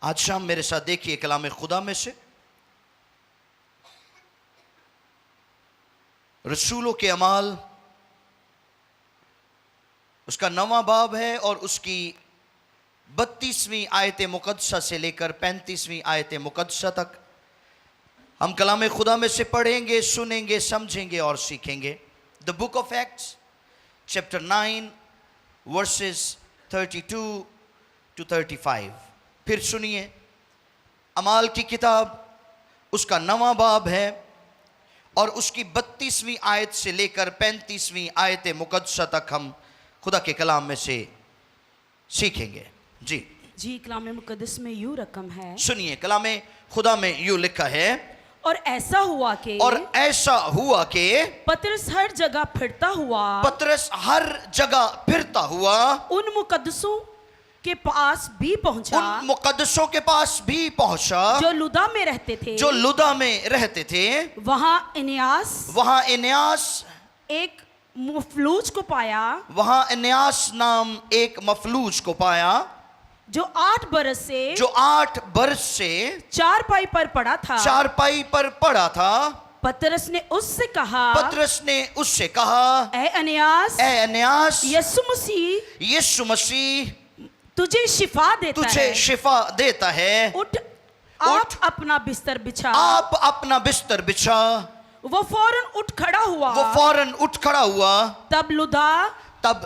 आज शाम मेरे साथ देखिए कलाम खुदा में से रसूलों के अमाल, उसका 9वां बाब है और उसकी 32वीं आयत मुकद्दसा से लेकर 35वीं आयत मुकद्दसा तक हम कलाम खुदा में से पढ़ेंगे, सुनेंगे, समझेंगे और सीखेंगे। The book of acts chapter 9 versus 32 to 35। फिर सुनिए, अमाल की किताब उसका 9वां बाब है और उसकी 32वीं आयत से लेकर 35वीं आयत मुकद्दसा तक हम खुदा के कलाम में से सीखेंगे। जी कलाम मुकद्दस में यूं रकम है, सुनिए, कलाम खुदा में यूं लिखा है, और ऐसा हुआ कि पतरस हर जगह फिरता हुआ उन मुकद्दसों के पास भी पहुंचा जो लुदा में रहते थे। वहां इन्यास एक मफलूज को पाया जो 8 बरस से चारपाई पर पड़ा था। पतरस ने उससे कहा, ए अनियास, यीशु मसीह तुझे शिफा देता है। उठ, अपना बिस्तर बिछा। वो फौरन उठ खड़ा हुआ। तब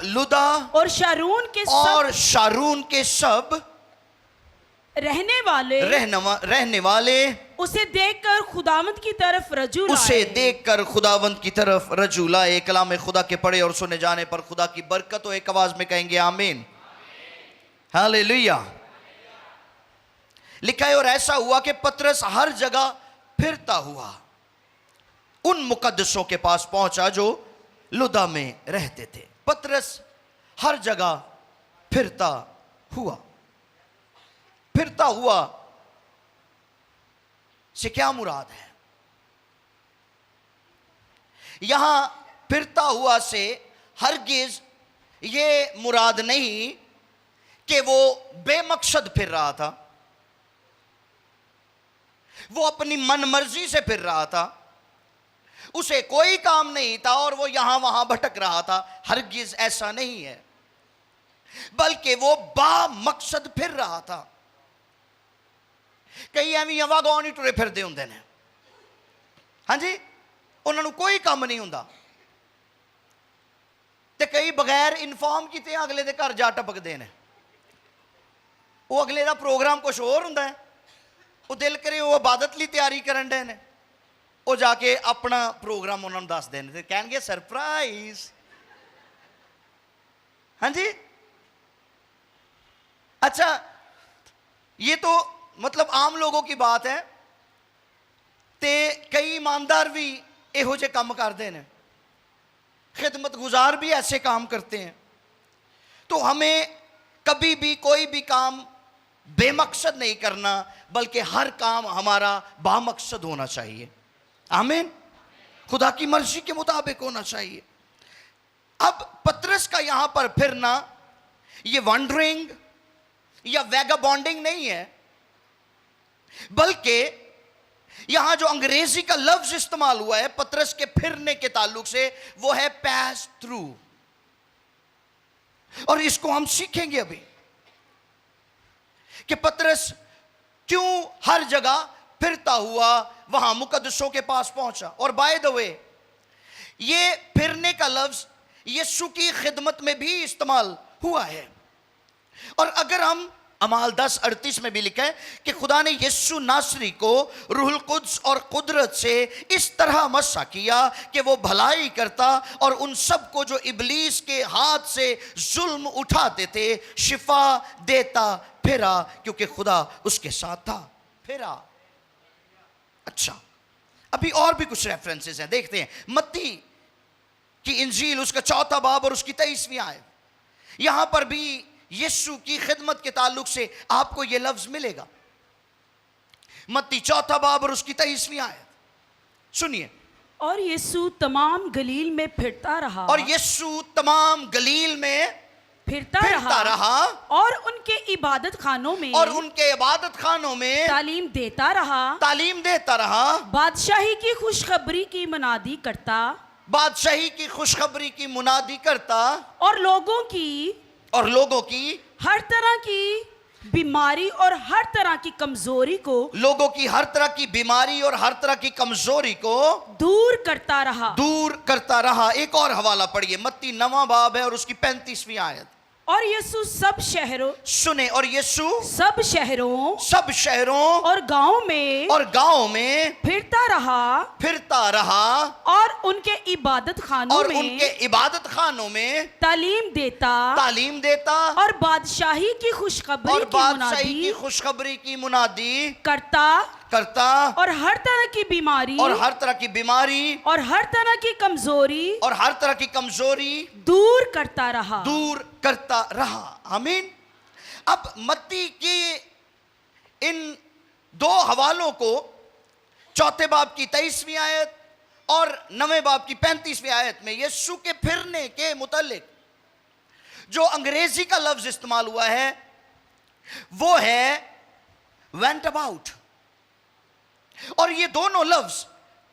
लुदा और शारून के सब रहने वाले उसे देखकर खुदावंत की तरफ रजू लाए। कलाम खुदा के पढ़े और सुने जाने पर खुदा की बरकत हो। एक आवाज में कहेंगे आमीन, हालेलुया। लिखा है, और ऐसा हुआ कि पतरस हर जगह फिरता हुआ उन मुकद्दसों के पास पहुंचा जो लुदा में रहते थे। पतरस हर जगह फिरता हुआ से क्या मुराद है? यहां फिरता हुआ से हरगिज ये मुराद नहीं कि वो बेमकसद फिर रहा था, वो अपनी मनमर्जी से फिर रहा था, उसे कोई काम नहीं था और वो यहां वहां भटक रहा था। हरगिज ऐसा नहीं है, बल्कि वो बामकसद फिर रहा था। कई एवं वागों नहीं टुरे फिरते होंगे ने, हाँ जी, उन्होंने कोई काम नहीं होंदा ते कई बगैर इन्फॉर्म किते अगले दे घर जा टपकते हैं। वो अगले का प्रोग्राम कुछ होर हुंदा है, वो दिल करे वो इबादत लई तैयारी करन दे ने, वो जाके अपना प्रोग्राम उन्होंने दस देने ते कहेंगे सरप्राइज। हाँ जी, अच्छा, ये तो मतलब आम लोगों की बात है। ते कई ईमानदार भी इहो जे काम करते हैं, खिदमत गुजार भी ऐसे काम करते हैं। तो हमें कभी भी कोई भी काम बेमकसद नहीं करना, बल्कि हर काम हमारा बामकसद होना चाहिए। आमीन, खुदा की मर्जी के मुताबिक होना चाहिए। अब पतरस का यहां पर फिरना ये वंडरिंग या वैगाबॉन्डिंग नहीं है, बल्कि यहां जो अंग्रेजी का लफ्ज इस्तेमाल हुआ है पतरस के फिरने के ताल्लुक से, वो है पास थ्रू। और इसको हम सीखेंगे अभी कि पतरस क्यों हर जगह फिरता हुआ वहां मुकद्दसों के पास पहुंचा। और बाय द वे, ये फिरने का लफ्ज यीशु की खिदमत में भी इस्तेमाल हुआ है। और अगर हम अमाल 10:38 में भी लिखा है कि खुदा ने यीशु नासरी को रूहुल कुद्स और कुदरत से इस तरह मसा किया कि वो भलाई करता और उन सब को जो इब्लीस के हाथ से जुल्म उठाते थे शिफा देता फिरा, क्योंकि खुदा उसके साथ था। फिरा। अच्छा, अभी और भी कुछ रेफरेंसेस हैं, देखते हैं। मत्ती की इंजील उसका 4वां बाब और उसकी 23वीं आयत, यहां पर भी यीशु की खिदमत के ताल्लुक से आपको यह लफ्ज मिलेगा। मत्ती 4वां बाब और उसकी 23वीं आयत सुनिए। और यीशु तमाम गलील में फिरता रहा। और यीशु तमाम गलील में फिरता फिरता रहा और उनके इबादत खानों में और उनके इबादत खानों में तालीम देता रहा, तालीम देता रहा, बादशाही की खुशखबरी की मुनादी करता बादशाही की खुशखबरी की मुनादी करता और लोगों की हर तरह की बीमारी और हर तरह की कमजोरी को लोगों की हर तरह की बीमारी और हर तरह की कमजोरी को दूर करता रहा। दूर करता रहा। एक और हवाला पढ़िए, मत्ती 9वां बाब है और उसकी 35वीं आयत। और यीशु सब शहरों सुने, और यीशु सब शहरों और गांवों में फिरता रहा और उनके इबादत खानों में तालीम देता और बादशाही की खुशखबरी की मुनादी करता और हर तरह की बीमारी और हर तरह की बीमारी और हर तरह की कमजोरी दूर करता रहा। आमीन। अब मत्ती की इन दो हवालों को चौथे बाब की 23वीं आयत और 9वें बाब की 35वीं आयत में यीशु के फिरने के मुतालिक जो अंग्रेजी का लफ्ज इस्तेमाल हुआ है वो है वेंट अबाउट। और ये दोनों लफ्ज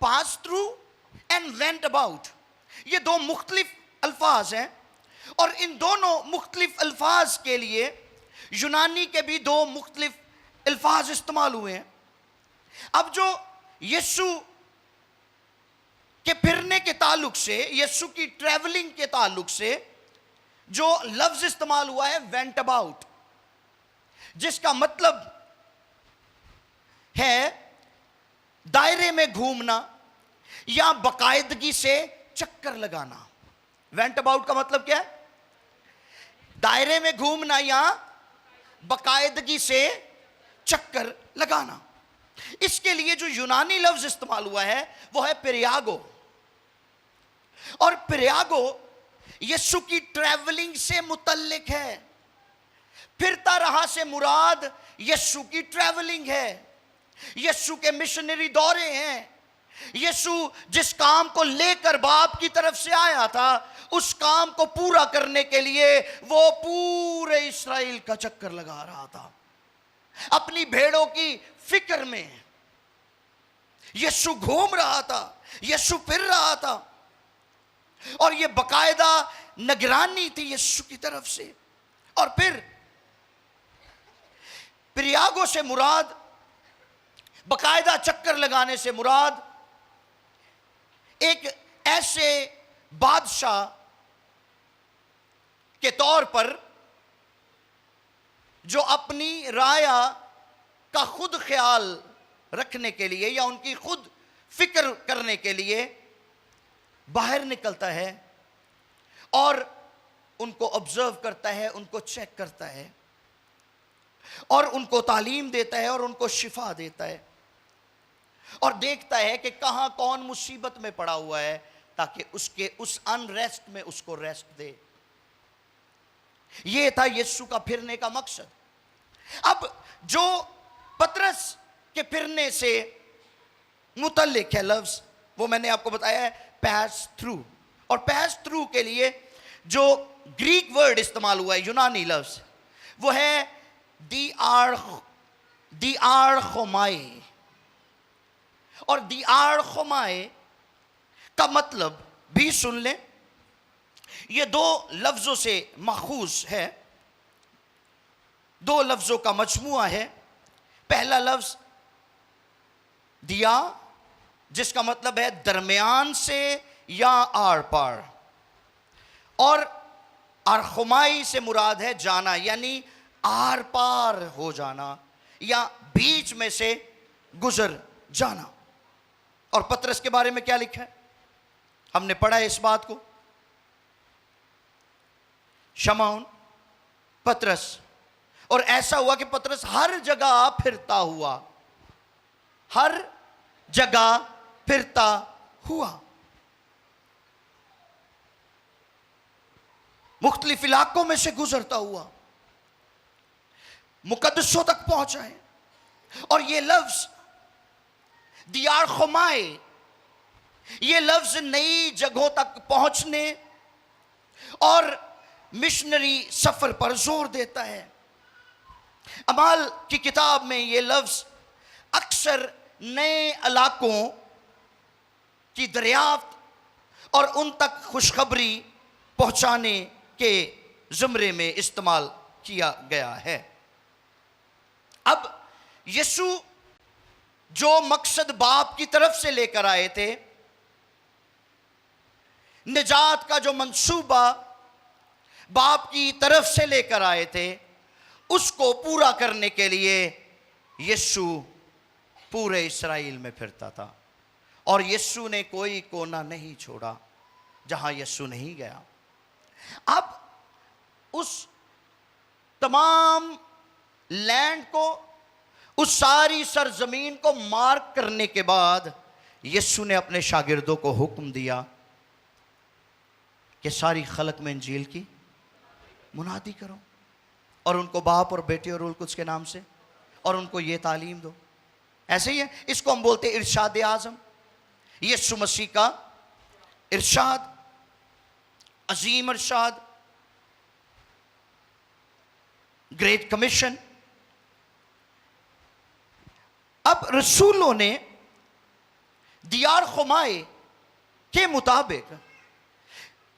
pass through and went about, ये दो मुख्तलिफ अल्फाज हैं और इन दोनों मुख्तलिफ अल्फाज के लिए यूनानी के भी दो मुख्तलिफ अल्फाज इस्तेमाल हुए हैं। अब जो यीशु के फिरने के ताल्लुक से, यीशु की ट्रैवलिंग के ताल्लुक से जो लफ्ज इस्तेमाल हुआ है वेंट अबाउट, जिसका मतलब है दायरे में घूमना या बाकायदगी से चक्कर लगाना। वेंट अबाउट का मतलब क्या है? दायरे में घूमना या बाकायदगी से चक्कर लगाना। इसके लिए जो यूनानी लफ्ज इस्तेमाल हुआ है वो है पेरियागो। और पेरियागो यीशु की ट्रैवलिंग से मुतल्लिक है। फिरता रहा से मुराद यीशु की ट्रैवलिंग है, यीशु के मिशनरी दौरे हैं। यीशु जिस काम को लेकर बाप की तरफ से आया था उस काम को पूरा करने के लिए वो पूरे इस्राएल का चक्कर लगा रहा था। अपनी भेड़ों की फिक्र में यीशु घूम रहा था, यीशु फिर रहा था और ये बाकायदा निगरानी थी यीशु की तरफ से। और फिर पेरियागो से मुराद, बाकायदा चक्कर लगाने से मुराद एक ऐसे बादशाह के तौर पर जो अपनी राया का खुद ख्याल रखने के लिए या उनकी खुद फिक्र करने के लिए बाहर निकलता है और उनको ऑब्जर्व करता है, उनको चेक करता है और उनको तालीम देता है और उनको शिफा देता है और देखता है कि कहां कौन मुसीबत में पड़ा हुआ है ताकि उसके उस अनरेस्ट में उसको रेस्ट दे। यह था यीशु का फिरने का मकसद। अब जो पतरस के फिरने से मुतल्लिक है लफ्ज वो मैंने आपको बताया है पैस थ्रू। और पैस थ्रू के लिए जो ग्रीक वर्ड इस्तेमाल हुआ है, यूनानी लफ्ज, वो है दिआरखोमाए। और दिआरखोमाए का मतलब भी सुन लें, ये दो लफ्जों से माखूज है, दो लफ्जों का मजमुआ है। पहला लफ्ज दिया जिसका मतलब है दरमियान से या आर पार, और आरखुमाई से मुराद है जाना, यानी आर पार हो जाना या बीच में से गुजर जाना। और पतरस के बारे में क्या लिखा है? हमने पढ़ा है इस बात को। शमौन, पतरस, और ऐसा हुआ कि पतरस हर जगह फिरता हुआ, हर जगह फिरता हुआ, मुख्तलिफ इलाकों में से गुजरता हुआ मुकद्दसों तक पहुंचा है। और यह लफ्ज दियारखुमाए, यह लफ्ज नई जगहों तक पहुंचने और मिशनरी सफर पर जोर देता है। अमाल की किताब में ये लफ्ज अक्सर नए इलाकों की दरियाफ्त और उन तक खुशखबरी पहुंचाने के ज़ुमरे में इस्तेमाल किया गया है। अब यीशु जो मकसद बाप की तरफ से लेकर आए थे, निजात का जो मंसूबा बाप की तरफ से लेकर आए थे, उसको पूरा करने के लिए यीशु पूरे इस्राएल में फिरता था और यीशु ने कोई कोना नहीं छोड़ा जहां यीशु नहीं गया। अब उस तमाम लैंड को, उस सारी सरजमीन को मार्क करने के बाद यीशु ने अपने शागिर्दों को हुक्म दिया कि सारी खलक में इंजील की मुनादी करो और उनको बाप और बेटे और रूल कुछ के नाम से, और उनको ये तालीम दो। ऐसे ही है, इसको हम बोलते हैं इरशाद आज़म, यीशु मसीह का इरशाद, अजीम इरशाद, ग्रेट कमीशन। अब रसूलों ने दियार खुमाए के मुताबिक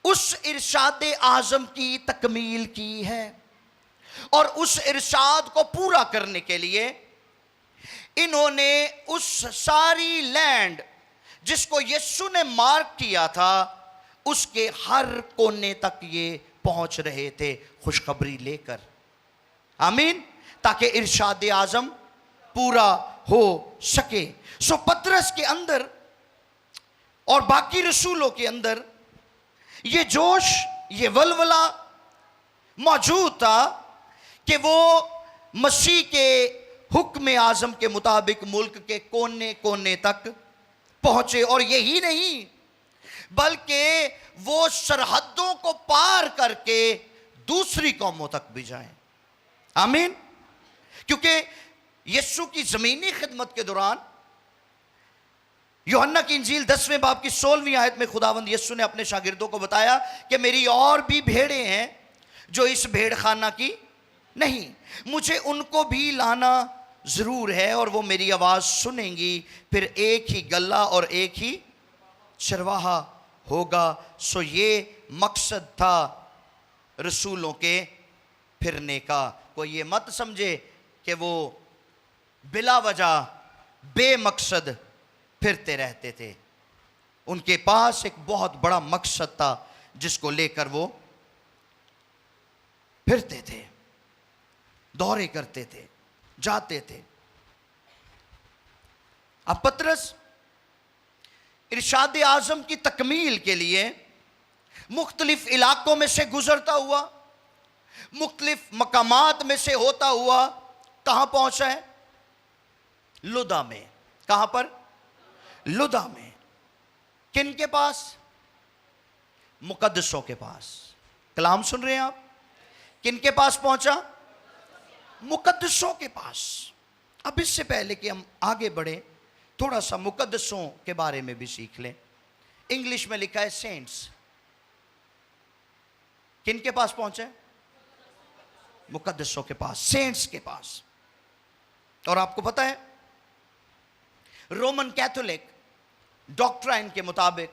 उस इरशाद आज़म की तकमील की है और उस इरशाद को पूरा करने के लिए इन्होंने उस सारी लैंड जिसको यीशु ने मार्क किया था, उसके हर कोने तक ये पहुंच रहे थे खुशखबरी लेकर। आमीन, ताकि इरशाद आज़म पूरा हो सके। सो पतरस के अंदर और बाकी रसूलों के अंदर ये जोश, ये वलवला मौजूद था कि वो मसीह के हुक्म आज़म के मुताबिक मुल्क के कोने कोने तक पहुंचे, और यही नहीं बल्कि वो सरहदों को पार करके दूसरी कौमों तक भी जाएं। आमीन, क्योंकि यीशु की ज़मीनी खिदमत के दौरान यूहन्ना की इंजील 10वें बाब की 16वीं आयत में खुदावंद यीशु ने अपने शागिर्दों को बताया कि मेरी और भी भेड़ें हैं जो इस भेड़ खाना की नहीं, मुझे उनको भी लाना ज़रूर है और वो मेरी आवाज़ सुनेंगी, फिर एक ही गल्ला और एक ही चरवाहा होगा। सो ये मकसद था रसूलों के फिरने का। कोई ये मत समझे कि वो बिला वजह बेमकसद फिरते रहते थे। उनके पास एक बहुत बड़ा मकसद था जिसको लेकर वो फिरते थे, दौरे करते थे, जाते थे। अब पतरस इरशाद आज़म की तकमील के लिए मुख्तलिफ इलाकों में से गुजरता हुआ, मुख्तलिफ मकामात में से होता हुआ कहां पहुंचा है? लुदा में। कहां पर? लुदा में। किन के पास? मुकद्दसों के पास। कलाम सुन रहे हैं आप? किन के पास पहुंचा? मुकद्दसों के पास। अब इससे पहले कि हम आगे बढ़े, थोड़ा सा मुकद्दसों के बारे में भी सीख लें। इंग्लिश में लिखा है सेंट्स। किन के पास पहुंचे? मुकद्दसों के पास, सेंट्स के पास। और आपको पता है रोमन कैथोलिक डॉक्ट्राइन के मुताबिक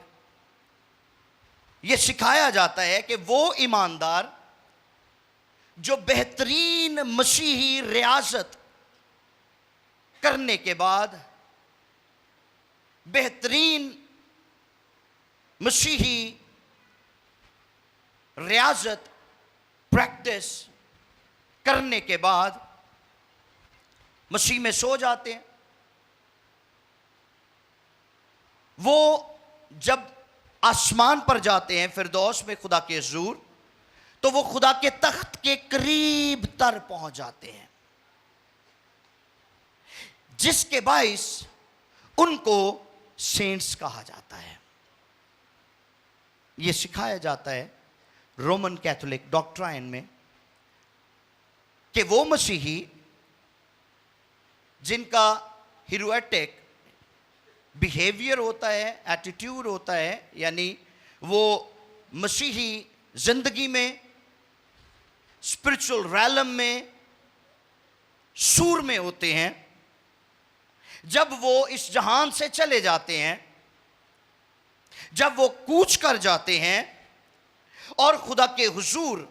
यह सिखाया जाता है कि वो ईमानदार जो बेहतरीन मसीही रियाजत करने के बाद, बेहतरीन मसीही रियाजत प्रैक्टिस करने के बाद मसीह में सो जाते हैं, वो जब आसमान पर जाते हैं फिरदौस में खुदा के हुजूर, तो वो खुदा के तख्त के करीब तर पहुंच जाते हैं, जिसके बाइस उनको सेंट्स कहा जाता है। यह सिखाया जाता है रोमन कैथोलिक डॉक्ट्राइन में कि वो मसीही जिनका हीरोएटिक बिहेवियर होता है, एटीट्यूड होता है, यानी वो मसीही जिंदगी में स्पिरिचुअल रैलम में, सूर में होते हैं, जब वो इस जहान से चले जाते हैं, जब वो कूच कर जाते हैं और खुदा के हुजूर,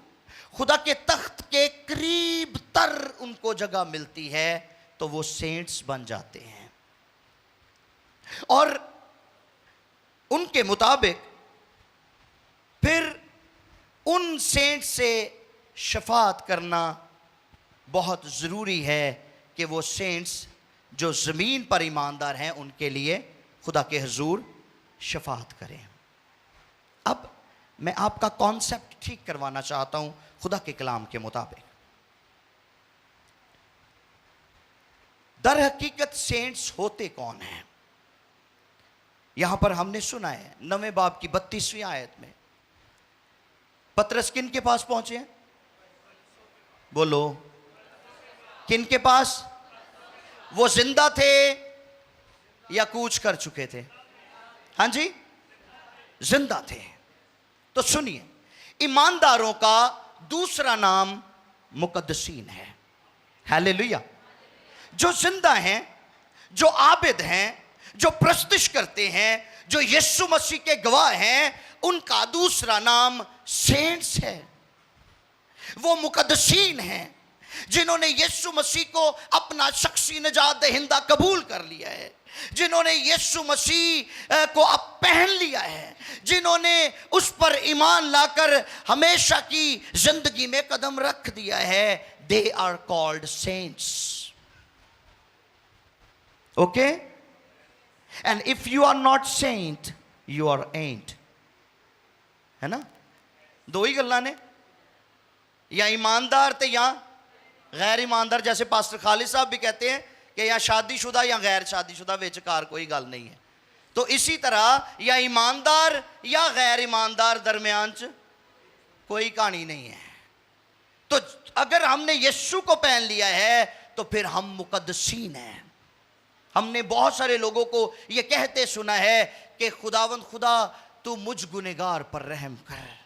खुदा के तख्त के करीब तर उनको जगह मिलती है, तो वो सेंट्स बन जाते हैं। और उनके मुताबिक फिर उन सेंट्स से शफात करना बहुत ज़रूरी है कि वो सेंट्स जो ज़मीन पर ईमानदार हैं उनके लिए खुदा के हुजूर शफात करें। अब मैं आपका कॉन्सेप्ट ठीक करवाना चाहता हूं खुदा के कलाम के मुताबिक। दर हकीकत सेंट्स होते कौन हैं? यहां पर हमने सुना है 9वें बाब की 32वीं आयत में पतरस किन के पास पहुंचे हैं? बोलो, किन के पास? वो जिंदा थे या कूच कर चुके थे? हाँ जी, जिंदा थे। तो सुनिए, ईमानदारों का दूसरा नाम मुकद्दसीन है। हालेलुया। जो जिंदा हैं, जो आबिद हैं, जो प्रस्तिश करते हैं, जो यीशु मसीह के गवाह हैं, उनका दूसरा नाम सेंट्स है। वो मुकद्दसीन हैं जिन्होंने यीशु मसीह को अपना शख्सी निजात दहिंदा कबूल कर लिया है, जिन्होंने यीशु मसीह को अब पहन लिया है, जिन्होंने उस पर ईमान लाकर हमेशा की जिंदगी में कदम रख दिया है। They are called saints. Okay? And if you are not saint, you are ant. है ना? दो ही गल्ला ने, या ईमानदार थे या गैर ईमानदार। जैसे पास्टर खालिद साहब भी कहते हैं कि या शादीशुदा या गैर शादीशुदा, विचकार कोई गल नहीं है। तो इसी तरह या ईमानदार या गैर ईमानदार, दरमियान च कोई कहानी नहीं है। तो अगर हमने यीशु को पहन लिया है तो फिर हम मुकद्दसीन हैं। हमने बहुत सारे लोगों को यह कहते सुना है कि खुदावंद खुदा तू मुझ गुनहगार पर रहम कर।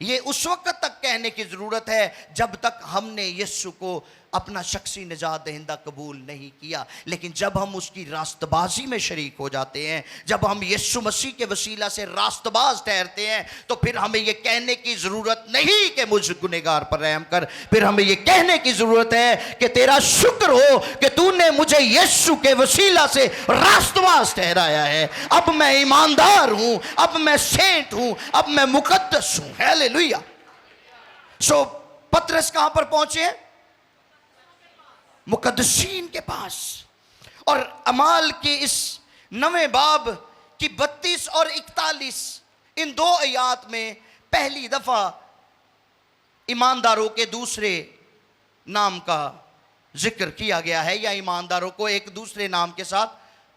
ये उस वक्त तक कहने की ज़रूरत है जब तक हमने यीशु को अपना शख्सी निजात दहिंदा कबूल नहीं किया। लेकिन जब हम उसकी रास्तबाजी में शरीक हो जाते हैं, जब हम यीशु मसीह के वसीला से रास्तबाज ठहरते हैं, तो फिर हमें ये कहने की ज़रूरत नहीं कि मुझ गुनहगार पर रहम कर। फिर हमें ये कहने की ज़रूरत है कि तेरा शुक्र हो कि तूने मुझे यीशु के वसीला से रास्तबाज ठहराया है। अब मैं ईमानदार हूँ, अब मैं सेंट हूँ, अब मैं मुकद्दस हूँ। हालेलुया। सो पतरस कहाँ पर पहुँचे हैं? मुकद्दसीन के पास। और अमाल के इस 9वें बाब की 32 और 41 इन दो आयात में पहली दफा ईमानदारों के दूसरे नाम का जिक्र किया गया है, या ईमानदारों को एक दूसरे नाम के साथ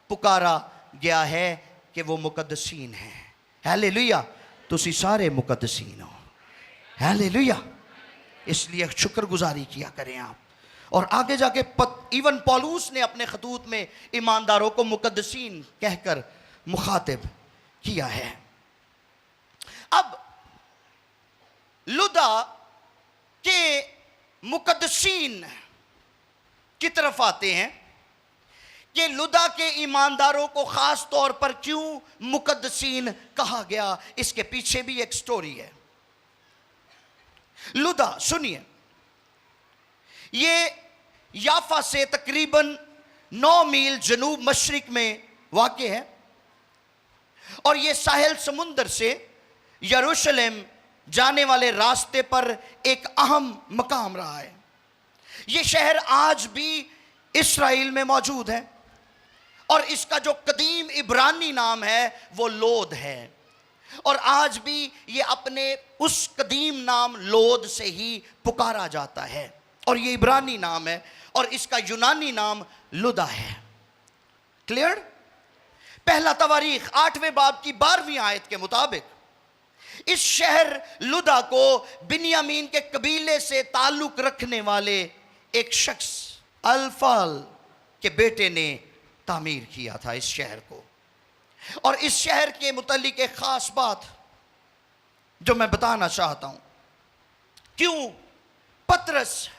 पुकारा गया है कि वो मुकद्दसीन हैं। हालेलुया। तुसी सारे मुकद्दसीन हो। हालेलुया। इसलिए शुक्रगुजारी किया करें आप। और आगे जाके इवन पौलुस ने अपने खतूत में ईमानदारों को मुकद्दसीन कहकर मुखातिब किया है। अब लुदा के मुकद्दसीन की तरफ आते हैं कि लुदा के ईमानदारों को खास तौर पर क्यों मुकद्दसीन कहा गया। इसके पीछे भी एक स्टोरी है। लुदा, सुनिए, ये याफा से तकरीबन 9 मील जनूब मशरिक में वाक़ है और ये साहिल समुंदर से यरूशलेम जाने वाले रास्ते पर एक अहम मकाम रहा है। ये शहर आज भी इस्राइल में मौजूद है और इसका जो कदीम इब्रानी नाम है वो लोद है, और आज भी ये अपने उस कदीम नाम लोद से ही पुकारा जाता है, और ये इब्रानी नाम है और इसका यूनानी नाम लुदा है। क्लियर? पहला तवारीख 8वें बाब की 12वीं आयत के मुताबिक इस शहर लुदा को बिन्यामीन के कबीले से ताल्लुक रखने वाले एक शख्स अल्फाल के बेटे ने तामीर किया था इस शहर को। और इस शहर के मुतालिक एक खास बात जो मैं बताना चाहता हूं, क्यों पतरस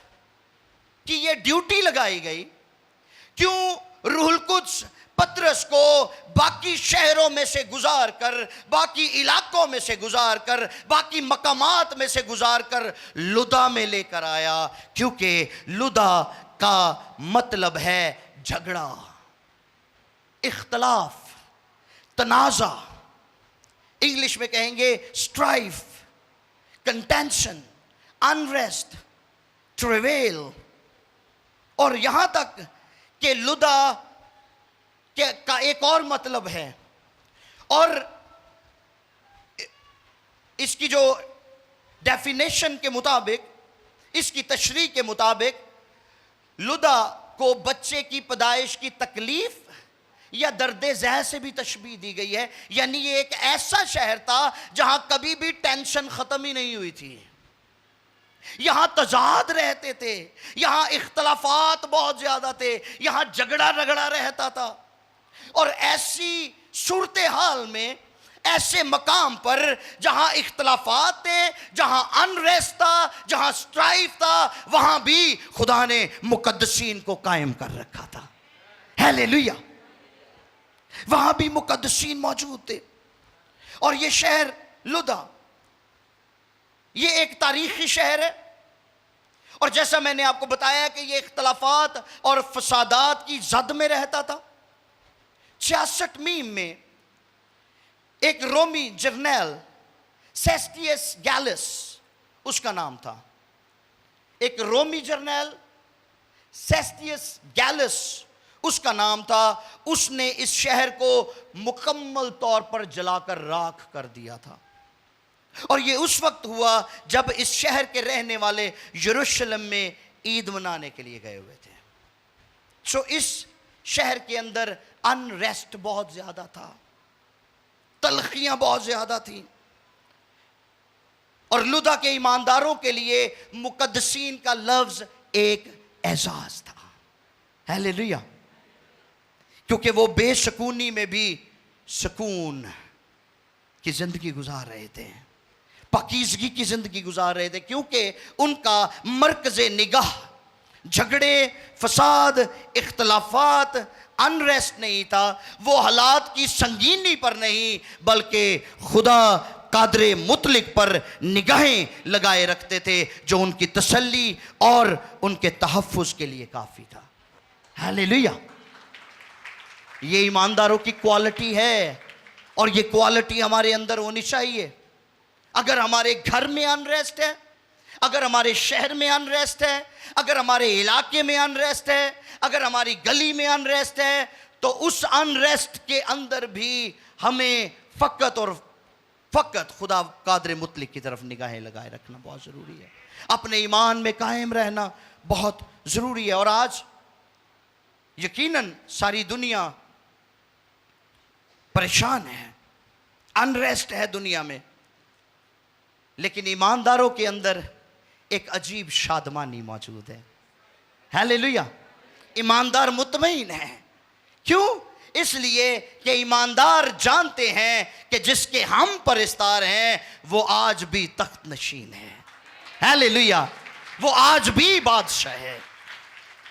की ये ड्यूटी लगाई गई, क्यों रूहुल कुद्स पतरस को बाकी शहरों में से गुजार कर, बाकी इलाकों में से गुजार कर, बाकी मकामात में से गुजार कर लुदा में लेकर आया? क्योंकि लुदा का मतलब है झगड़ा, इख्तलाफ, तनाजा। इंग्लिश में कहेंगे स्ट्राइफ, कंटेंशन, अनरेस्ट, ट्रेवेल। और यहां तक कि लुदा का एक और मतलब है, और इसकी जो डेफिनेशन के मुताबिक, इसकी तशरीह के मुताबिक, लुदा को बच्चे की पैदाइश की तकलीफ या दर्द ज़ह से भी तशबीह दी गई है। यानी ये एक ऐसा शहर था जहां कभी भी टेंशन खत्म ही नहीं हुई थी, यहां तजाद रहते थे, यहां इख्तलाफात बहुत ज्यादा थे, यहां झगड़ा रगड़ा रहता था। और ऐसी सूरत हाल में, ऐसे मकाम पर जहां इख्तलाफात थे, जहां अनरेस्ट था, जहां स्ट्राइफ था, वहां भी खुदा ने मुकद्दसीन को कायम कर रखा था। हालेलुया। वहां भी मुकद्दसीन मौजूद थे। और ये शहर लुदा, ये एक तारीखी शहर है। और जैसा मैंने आपको बताया कि ये इख्तलाफात और फसादात की जद में रहता था। 66 मीम में एक रोमी जर्नैल सेस्टियस गैलस उसका नाम था। एक रोमी जर्नैल सेस्टियस गैलस उसका नाम था। उसने इस शहर को मुकम्मल तौर पर जलाकर राख कर दिया था। और ये उस वक्त हुआ जब इस शहर के रहने वाले यरूशलेम में ईद मनाने के लिए गए हुए थे। सो इस शहर के अंदर अनरेस्ट बहुत ज्यादा था, तलखियां बहुत ज्यादा थी। और लुदा के ईमानदारों के लिए मुकद्दसीन का लफ्ज एक एजाज था। हालेलुया। क्योंकि वो बेसकूनी में भी सुकून की जिंदगी गुजार रहे थे, पाकीज़गी की जिंदगी गुजार रहे थे। क्योंकि उनका मरकज़े निगाह झगड़े, फसाद, इख्तलाफात, अनरेस्ट नहीं था। वो हालात की संगीनी पर नहीं, बल्कि खुदा कादरे मुतलिक पर निगाहें लगाए रखते थे, जो उनकी तसल्ली और उनके तहफ़्फ़ुज़ के लिए काफ़ी था। हालेलुया। ये ईमानदारों की क्वालिटी है, और ये क्वालिटी हमारे अंदर होनी चाहिए। अगर हमारे घर में अनरेस्ट है, अगर हमारे शहर में अनरेस्ट है, अगर हमारे इलाके में अनरेस्ट है, अगर हमारी गली में अनरेस्ट है, तो उस अनरेस्ट के अंदर भी हमें फ़कत और फ़कत खुदा कादर मुतलिक की तरफ निगाहें लगाए रखना बहुत ज़रूरी है। अपने ईमान में कायम रहना बहुत ज़रूरी है। और आज यकीनन सारी दुनिया परेशान है, अनरेस्ट है दुनिया में, लेकिन ईमानदारों के अंदर एक अजीब शादमानी मौजूद है। हालेलुया। ईमानदार मुतमईन है। क्यों? इसलिए कि ईमानदार जानते हैं कि जिसके हम परिस्तार हैं वो आज भी तख्त नशीन है। हालेलुया। वो आज भी बादशाह है,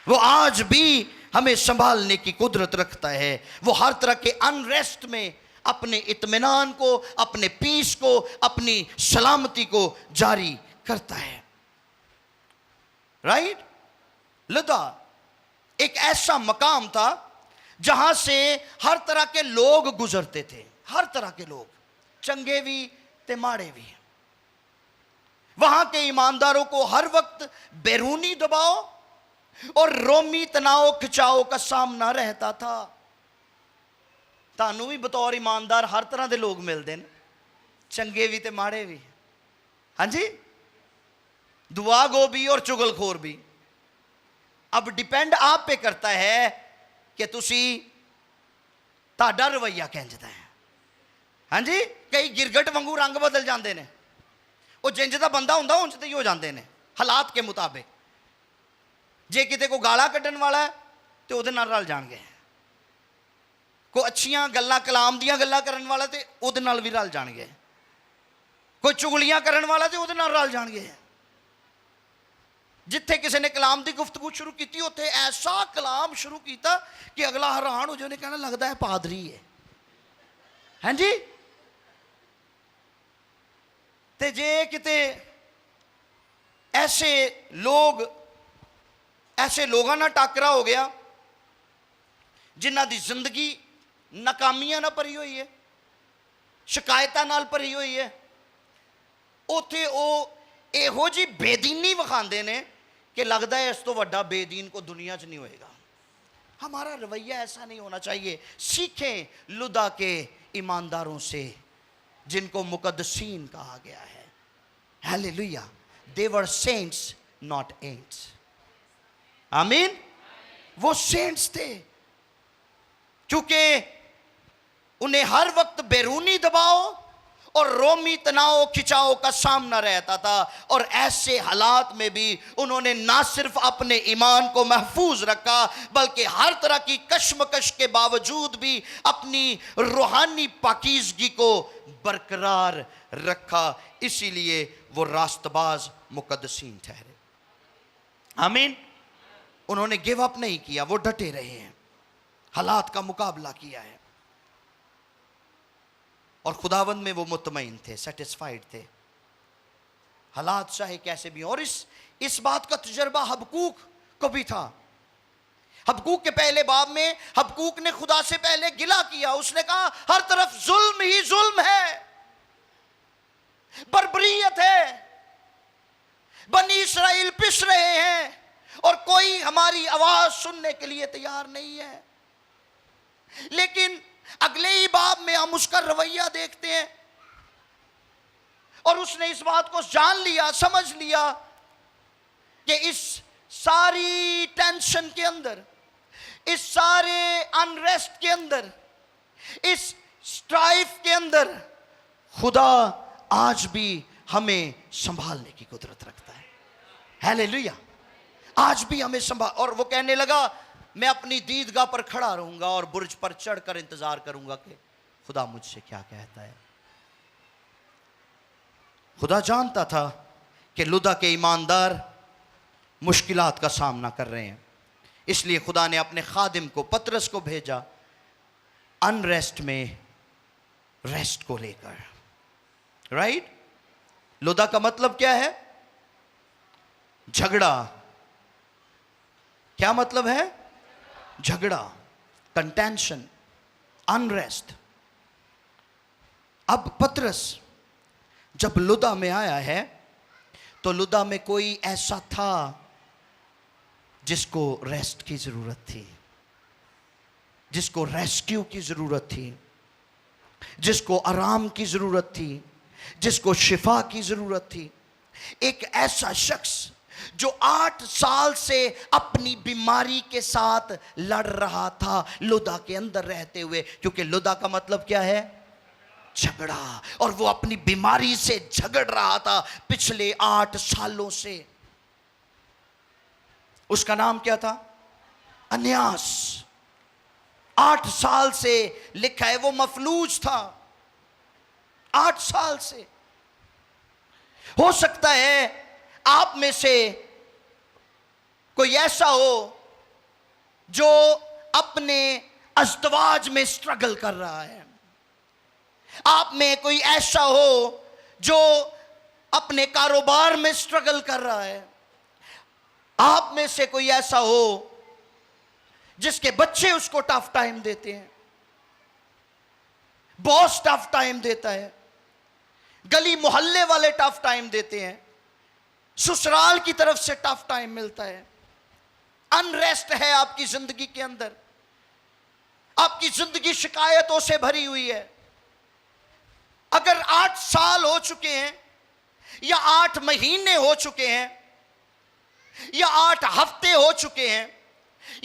वो आज भी हमें संभालने की कुदरत रखता है। वो हर तरह के अनरेस्ट में अपने इत्मीनान को, अपने पीस को, अपनी सलामती को जारी करता है। राइट। लुदा एक ऐसा मकाम था जहां से हर तरह के लोग गुजरते थे, हर तरह के लोग, चंगे भी ते माड़े भी। वहां के ईमानदारों को हर वक्त बैरूनी दबाव और रोमी तनाव खिंचाव का सामना रहता था। तानू भी बतौर ईमानदार हर तरह के लोग मिलते हैं, चंगे भी ते माड़े भी। हाँ जी, दुआ गो भी और चुगलखोर भी। अब डिपेंड आप पे करता है कि तुसी ताड़ा रवैया किंजदा है। हाँ जी, कई गिरगट वांगू रंग बदल जाते हैं। वो जिंज दा बंदा हुंदा उंज ते ही हो जाते हैं हालात के मुताबिक। जे किते को गाला कड्ढन वाला है तो उहदे नाल रल जाणगे, कोई अच्छियां गल्लां कलाम दियां गल्लां करन वाला ते उहदे नाल भी रल जाणगे, कोई चुगलियां करन वाला ते उहदे नाल रल जाणगे। जिथे किसी ने कलाम की गुफ्तगू शुरू की उत्थे ऐसा कलाम शुरू किया कि अगला हैरान हो जाए, कहना लगता है पादरी है। हाँ जी, ते जे किते ऐसे लोगों ना टाकरा हो गया जिन्हां दी जिंदगी नाकामियां ना भरी हुई है, शिकायतां नाल भरी हुई है, उत्थे वो इहो जी बेदीनी विखांदे ने कि लगता है इस तो वड्डा बेदीन को दुनिया च नहीं होएगा। हमारा रवैया ऐसा नहीं होना चाहिए। सीखें लुदा के ईमानदारों से जिनको मुकद्दसीन कहा गया है। Hallelujah, they were saints not ants. आमीन, वो सेंट्स थे क्योंकि उन्हें हर वक्त बैरूनी दबाव और रोमी तनाव खिंचाव का सामना रहता था, और ऐसे हालात में भी उन्होंने ना सिर्फ अपने ईमान को महफूज रखा बल्कि हर तरह की कश्मकश के बावजूद भी अपनी रूहानी पाकीज़गी को बरकरार रखा। इसीलिए वो रास्तबाज मुकद्दसीन ठहरे। आमीन, उन्होंने गिव अप नहीं किया, वो डटे रहे हैं, हालात का मुकाबला किया है, और खुदावंद में वो मुतमईन थे, सेटिस्फाइड थे, हालात चाहे कैसे भी। और इस बात का तजुर्बा हबकूक को भी था। हबकूक के पहले बाब में हबकूक ने खुदा से पहले गिला किया। उसने कहा हर तरफ जुल्म ही जुल्म है, बर्बरियत है, बनी इस्राएल पिस रहे हैं और कोई हमारी आवाज सुनने के लिए तैयार नहीं है। लेकिन अगले ही बाब में हम उसका रवैया देखते हैं, और उसने इस बात को जान लिया, समझ लिया कि इस सारी टेंशन के अंदर, इस सारे अनरेस्ट के अंदर, इस स्ट्राइफ के अंदर खुदा आज भी हमें संभालने की कुदरत रखता है। हालेलुया, आज भी हमें संभाल। और वो कहने लगा मैं अपनी दीदगाह पर खड़ा रहूंगा और बुर्ज पर चढ़कर इंतजार करूंगा कि खुदा मुझसे क्या कहता है। खुदा जानता था कि लुदा के ईमानदार मुश्किलात का सामना कर रहे हैं, इसलिए खुदा ने अपने खादिम को पतरस को भेजा अनरेस्ट में रेस्ट को लेकर। राइट, लुदा का मतलब क्या है? झगड़ा। क्या मतलब है? झगड़ा, कंटेंशन, अनरेस्ट। अब पतरस जब लुदा में आया है तो लुदा में कोई ऐसा था जिसको रेस्ट की जरूरत थी, जिसको रेस्क्यू की जरूरत थी, जिसको आराम की जरूरत थी, जिसको शिफा की जरूरत थी। एक ऐसा शख्स जो 8 साल से अपनी बीमारी के साथ लड़ रहा था लुदा के अंदर रहते हुए, क्योंकि लुदा का मतलब क्या है? झगड़ा। और वो अपनी बीमारी से झगड़ रहा था पिछले 8 सालों से। उसका नाम क्या था? अन्यास। 8 साल से लिखा है वो मफलूज था, 8 साल से। हो सकता है आप में से कोई ऐसा हो जो अपने अज़दवाज में स्ट्रगल कर रहा है। आप में कोई ऐसा हो जो अपने कारोबार में स्ट्रगल कर रहा है। आप में से कोई ऐसा हो जिसके बच्चे उसको टफ टाइम देते हैं, बॉस टफ टाइम देता है, गली मोहल्ले वाले टफ टाइम देते हैं, ससुराल की तरफ से टफ टाइम मिलता है। अनरेस्ट है आपकी जिंदगी के अंदर, आपकी जिंदगी शिकायतों से भरी हुई है। अगर 8 साल हो चुके हैं या 8 महीने हो चुके हैं या 8 हफ्ते हो चुके हैं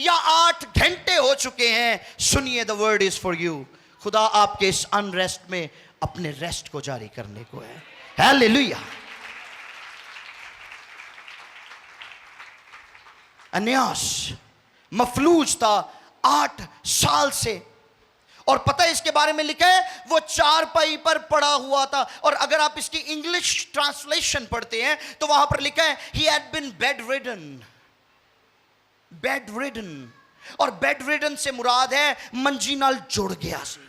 या 8 घंटे हो चुके हैं, सुनिए, the word is for you. खुदा आपके इस अनरेस्ट में अपने रेस्ट को जारी करने को है। हालेलुया। अन्यास मफलूज था 8 साल से, और पता है इसके बारे में लिखा है वो चारपाई पर पड़ा हुआ था। और अगर आप इसकी इंग्लिश ट्रांसलेशन पढ़ते हैं तो वहां पर लिखा है he had been bedridden. और बेड रिडन से मुराद है मंजी नाल जुड़ गया सी।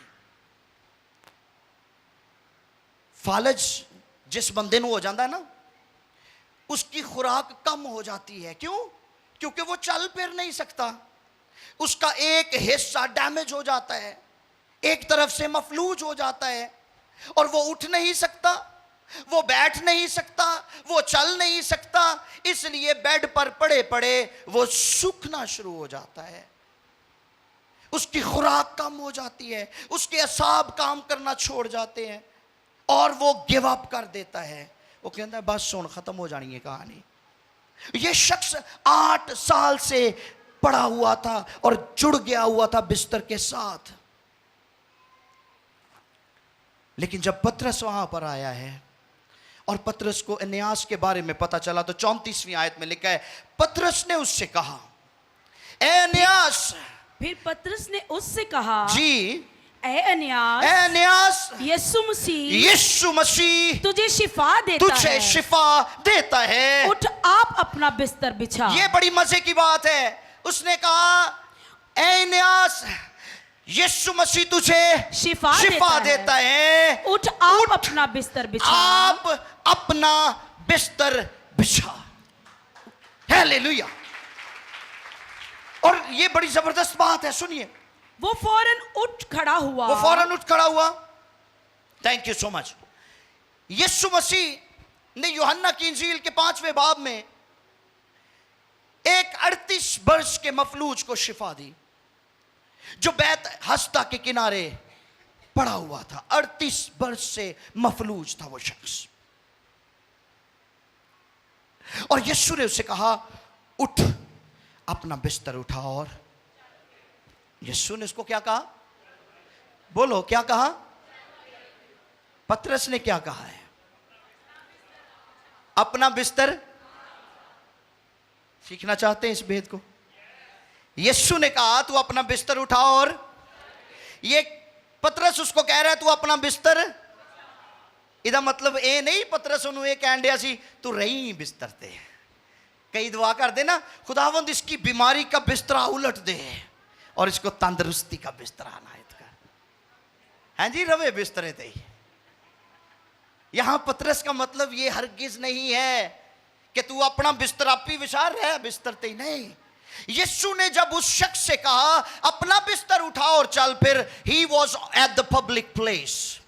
फालज जिस बंदे ਨੂੰ हो जाता है ना, उसकी खुराक कम हो जाती है। क्यों? क्योंकि वो चल फिर नहीं सकता, उसका एक हिस्सा डैमेज हो जाता है, एक तरफ से मफलूज हो जाता है और वो उठ नहीं सकता, वो बैठ नहीं सकता, वो चल नहीं सकता। इसलिए बेड पर पड़े पड़े वो सूखना शुरू हो जाता है, उसकी खुराक कम हो जाती है, उसके असाब काम करना छोड़ जाते हैं और वो गिव अप कर देता है। वो कहता है बस सुन खत्म हो जानी है कहानी। ये शख्स 8 साल से पड़ा हुआ था और जुड़ गया हुआ था बिस्तर के साथ। लेकिन जब पतरस वहां पर आया है और पतरस को एनियास के बारे में पता चला तो 34वीं आयत में लिखा है पतरस ने उससे कहा, ए एनियास। फिर पतरस ने उससे कहा, जी ए एनियास, एनियास, यीशु मसीह तुझे शिफा देता तुझे है, शिफा देता है, उठ आप अपना बिस्तर बिछा। ये बड़ी मजे की बात है। उसने कहा ए एनियास, यीशु मसीह तुझे शिफा देता है, उठ आप अपना बिस्तर बिछा। आप अपना बिस्तर बिछा। हालेलुया। और ये बड़ी जबरदस्त बात है, सुनिए। वो फौरन उठ खड़ा हुआ। Thank you so much. Yeshu Masih ने यूहन्ना की इंजील के 5वें बाब में एक 38 वर्ष के मफलूज को शिफा दी, जो बैत हस्ता के किनारे पड़ा हुआ था। 38 वर्ष से मफलूज था वो शख्स। और यीशु ने उससे कहा उठ अपना बिस्तर उठा। और यीशु ने उसको क्या कहा? बोलो क्या कहा? पतरस ने क्या कहा है? अपना बिस्तर। सीखना चाहते हैं इस भेद को? यीशु ने कहा तू अपना बिस्तर उठा, और ये पतरस उसको कह रहा है तू अपना बिस्तर। इदा मतलब ए नहीं पतरस उन्होंने ये कह दिया सी तू रही बिस्तर ते। कई दुआ कर देना खुदावंद इसकी बीमारी का बिस्तरा उलट दे और इसको तंदुरुस्ती का बिस्तरा अनायत कर। हैं जी, रवे बिस्तरे ते। यहां पतरस का मतलब ये हरगिज नहीं है कि तू अपना बिस्तर आप ही विचार रहे बिस्तर ते। नहीं, यीशु ने जब उस शख्स से कहा अपना बिस्तर उठा और चल फिर, he was at the public place.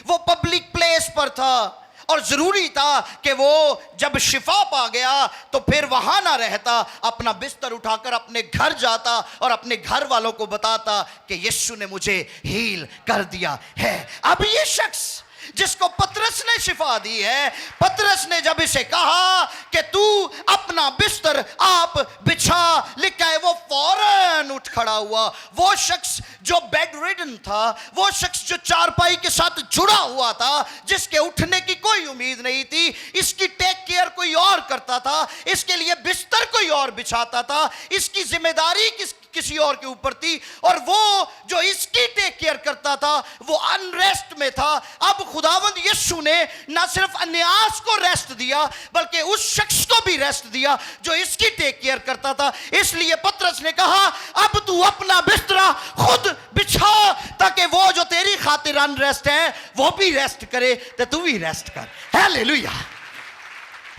वो पब्लिक प्लेस पर था और जरूरी था कि वो जब शिफा पा गया तो फिर वहां ना रहता, अपना बिस्तर उठाकर अपने घर जाता और अपने घर वालों को बताता कि यीशु ने मुझे हील कर दिया है। अब ये शख्स जिसको पतरस ने शिफा दी है, पतरस ने जब इसे कहा कि तू अपना बिस्तर आप बिछा, लिखा है वो फौरन उठ खड़ा हुआ। वो शख्स जो बेड रिडन था, वो शख्स जो चारपाई के साथ जुड़ा हुआ था, जिसके उठने की कोई उम्मीद नहीं थी, इसकी टेक केयर कोई और करता था, इसके लिए बिस्तर कोई और बिछाता था, इसकी जिम्मेदारी किसी और के ऊपर थी, और वो जो इसकी टेक केयर करता था वो अनरेस्ट में था। अब खुदावंद यीशु ने ना सिर्फ अन्यास को रेस्ट दिया बल्कि उस शख्स को भी रेस्ट दिया जो इसकी टेक केयर करता था। इसलिए पतरस ने कहा अब तू अपना बिस्तरा खुद बिछा ताकि वो जो तेरी खातिर अनरेस्ट है वो भी रेस्ट करे तो तू भी रेस्ट कर। Hallelujah,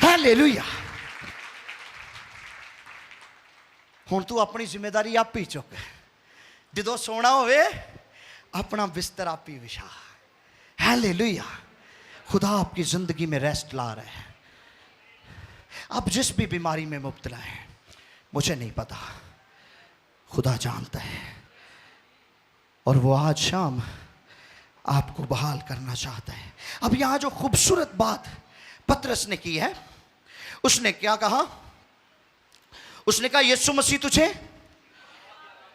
hallelujah. हुण तू अपनी जिम्मेदारी आप ही चुक। जो सोना होवे अपना बिस्तर आप ही विछा। हालेलुया। खुदा आपकी जिंदगी में रेस्ट ला रहा है। आप जिस भी बीमारी में मुब्तला है, मुझे नहीं पता, खुदा जानता है, और वो आज शाम आपको बहाल करना चाहता है। अब यहां जो खूबसूरत बात पतरस ने की है, उसने क्या कहा? उसने कहा यीशु मसीह तुझे,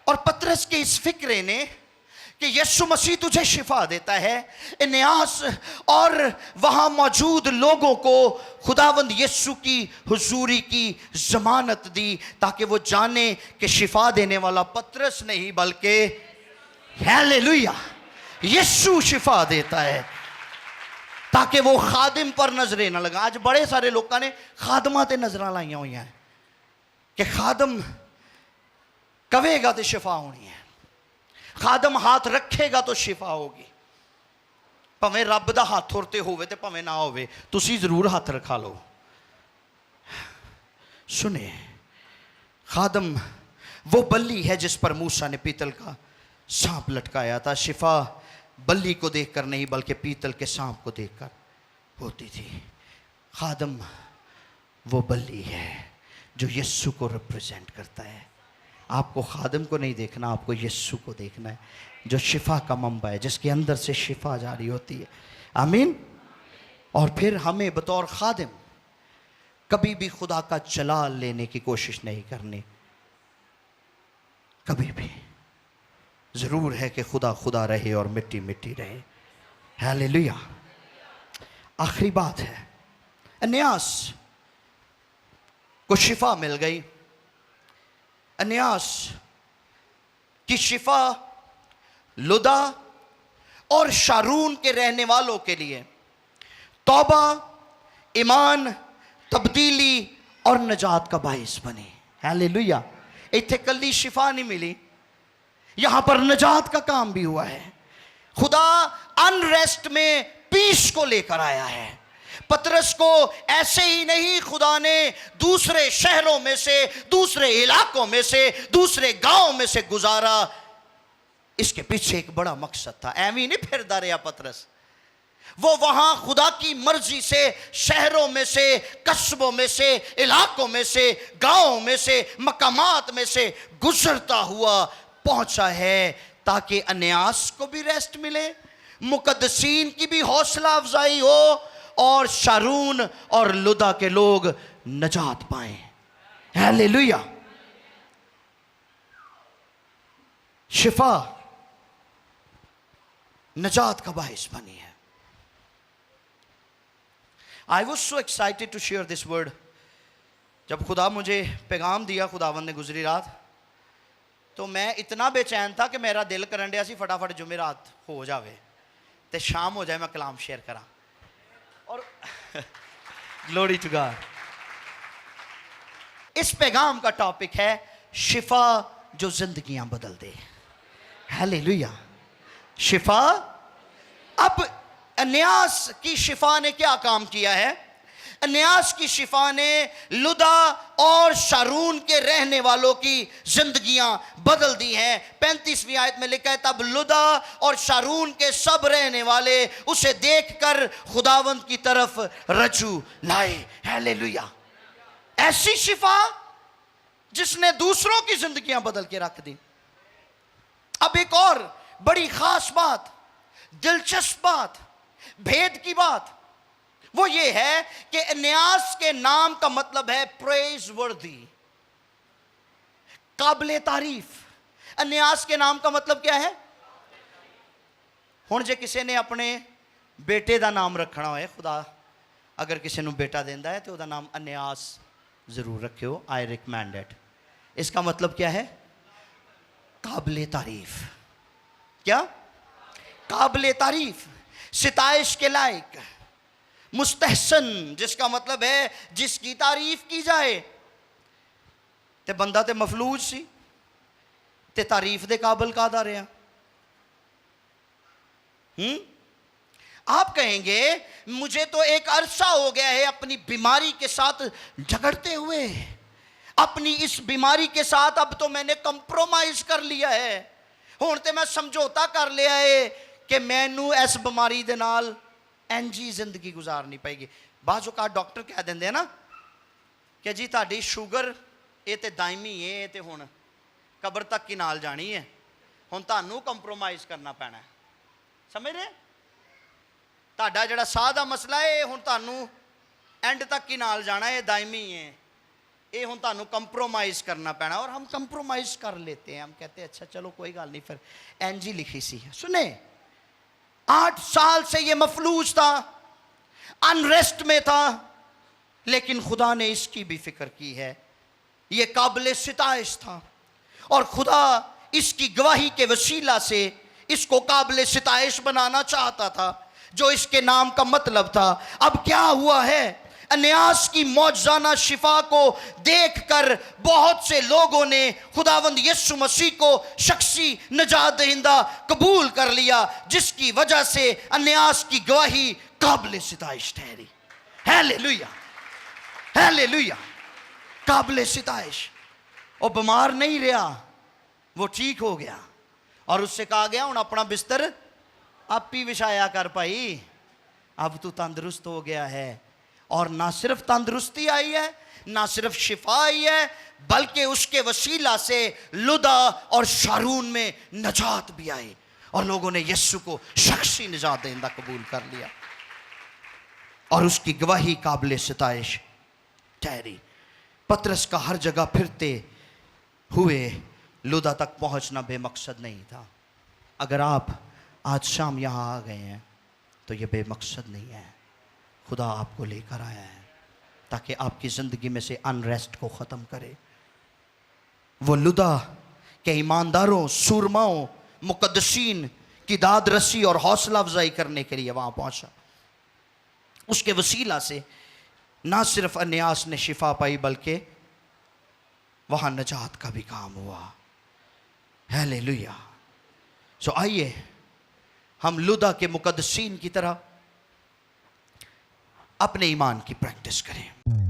और पतरस के इस फिक्रे ने कि यीशु मसीह तुझे शिफा देता है, इन्यास और वहां मौजूद लोगों को खुदावंद यीशु की हुजूरी की जमानत दी ताकि वो जाने कि शिफा देने वाला पतरस नहीं बल्कि हालेलुया। यीशु शिफा देता है ताकि वो खादिम पर नजरें ना लगा। आज बड़े सारे लोगों ने खादमा ते नजर लाइया हुई हैं कि खादम कवेगा तो शिफा होनी है, खादम हाथ रखेगा तो शिफा होगी। भावें रब दा हाथ उरते होवे ते भावें ना होवे, तुसी जरूर हाथ रखा लो। सुने, खादम वो बल्ली है जिस पर मूसा ने पीतल का सांप लटकाया था। शिफा बल्ली को देखकर नहीं बल्कि पीतल के सांप को देखकर होती थी। खादम वो बल्ली है जो यीशु को रिप्रेजेंट करता है। आपको खादम को नहीं देखना, आपको यीशु को देखना है जो शिफा का मंबा है, जिसके अंदर से शिफा जारी होती है। आमीन। और फिर हमें बतौर खादिम कभी भी खुदा का जलाल लेने की कोशिश नहीं करनी, कभी भी। जरूर है कि खुदा खुदा रहे और मिट्टी मिट्टी रहे। हालेलुया। आखिरी बात है, अन्यास को शिफा मिल गई। अन्यास की शिफा लुदा और शारून के रहने वालों के लिए तौबा, ईमान, तब्दीली और नजात का बाइस बनी। हालेलुया। इत्थे कल्ली शिफा नहीं मिली, यहां पर नजात का काम भी हुआ है। खुदा अनरेस्ट में पीस को लेकर आया है। पतरस को ऐसे ही नहीं खुदा ने दूसरे शहरों में से, दूसरे इलाकों में से, दूसरे गांव में से गुजारा। इसके पीछे एक बड़ा मकसद था। एवी नहीं फिरदा रहा पतरस, वो वहां खुदा की मर्जी से शहरों में से, कस्बों में से, इलाकों में से, गांवों में से, मकामात में से गुजरता हुआ पहुंचा है ताकि अन्यास को भी रेस्ट मिले, मुकद्दसीन की भी हौसला अफजाई हो और शारून और लुदा के लोग नजात पाएं। हालेलुया। शिफा नजात का बाइस बनी है। I was so excited to share this word. जब खुदा मुझे पैगाम दिया खुदावंद ने गुजरी रात, तो मैं इतना बेचैन था कि मेरा दिल करन दिया सी फटाफट जुमेरात हो जावे ते शाम हो जाए मैं कलाम शेयर करा। और ग्लोरी टू गॉड। इस पैगाम का टॉपिक है शिफा जो जिंदगियां बदल दे। हालेलुया। शिफा। अब अन्यास की शिफा ने क्या काम किया है? अन्यास की शिफा ने लुदा और शारून के रहने वालों की जिंदगियां बदल दी हैं। 35वीं आयत में लिखा है, तब लुदा और शारून के सब रहने वाले उसे देखकर खुदावंद की तरफ रजू लाए। हालेलुया। ऐसी शिफा जिसने दूसरों की जिंदगियां बदल के रख दी। अब एक और बड़ी खास बात, दिलचस्प बात, भेद की बात, वो ये है कि अन्यास के नाम का मतलब है प्रेज वर्दी, काबिले तारीफ। अन्यास के नाम का मतलब क्या है? हुण जे किसी ने अपने बेटे का नाम रखना होए, खुदा अगर किसी को बेटा देंदा है तो उसका नाम अन्यास जरूर रखियो। I recommend it. इसका मतलब क्या है? काबिले तारीफ। क्या? काबिले तारीफ, सिताइश के लायक, मुस्तहसन, जिसका मतलब है जिसकी तारीफ की जाए। ते बंदा ते मफलूज सी ते तारीफ दे काबिल कादा रहा। आप कहेंगे मुझे तो एक अरसा हो गया है अपनी बीमारी के साथ झगड़ते हुए, अपनी इस बीमारी के साथ अब तो मैंने कंप्रोमाइज कर लिया है, हुण ते मैं समझौता कर लिया है कि मैनू इस बीमारी दे नाल इंजी जिंदगी गुजारनी पएगी। बाजो का डॉक्टर कह देंगे है ना कि जी ताड़ी शुगर ये तो दायमी है, ये तो हुण कबर तक ही नाल जानी है, हुण तुहानू कंप्रोमाइज करना पैना है। समझ रहे? तुहाडा जिहड़ा साह दा मसला है हुण तुहानू एंड तक ही नाल जाना है, दायमी है, ये हुण तुहानू कंप्रोमाइज करना पैना। और हम कंप्रोमाइज कर लेते हैं, हम कहते हैं अच्छा चलो कोई गल नहीं, फिर एनजी लिखी सी। सुने, 8 साल से ये मफलूज था, अनरेस्ट में था, लेकिन खुदा ने इसकी भी फिक्र की है। ये काबिल सिताइश था और खुदा इसकी गवाही के वसीला से इसको काबिल सिताइश बनाना चाहता था, जो इसके नाम का मतलब था। अब क्या हुआ है, अन्यास की मौजज़ाना शिफा को देखकर बहुत से लोगों ने खुदावंद यीशु मसीह को शख्सी नजात दहिंदा कबूल कर लिया, जिसकी वजह से अन्यास की गवाही काबिल सिताइश ठहरी। हालेलुया, हालेलुया, काबिल सिताइश। और बीमार नहीं रहा, वो ठीक हो गया और उससे कहा गया हुन अपना बिस्तर आप ही विछाया कर भाई, अब तू तंदुरुस्त हो गया है। और ना सिर्फ तंदुरुस्ती आई है, ना सिर्फ शिफा आई है, बल्कि उसके वसीला से लुदा और शारून में नजात भी आई और लोगों ने यीशु को शख्सी निजात देंदा कबूल कर लिया और उसकी गवाही काबिल सिताइश ठहरी। पतरस का हर जगह फिरते हुए लुदा तक पहुंचना बेमकसद नहीं था। अगर आप आज शाम यहाँ आ गए हैं तो ये बेमकसद नहीं है, खुदा आपको लेकर आया है ताकि आपकी ज़िंदगी में से अनरेस्ट को ख़त्म करे। वो लुदा के ईमानदारों, सूरमाओं, मुकद्दसीन की दाद रसी और हौसला अफजाई करने के लिए वहाँ पहुँचा। उसके वसीला से ना सिर्फ अन्यास ने शिफा पाई बल्कि वहाँ नजात का भी काम हुआ। हालेलुया। सो आइए हम लुदा के मुकद्दसीन की तरह अपने ईमान की प्रैक्टिस करें।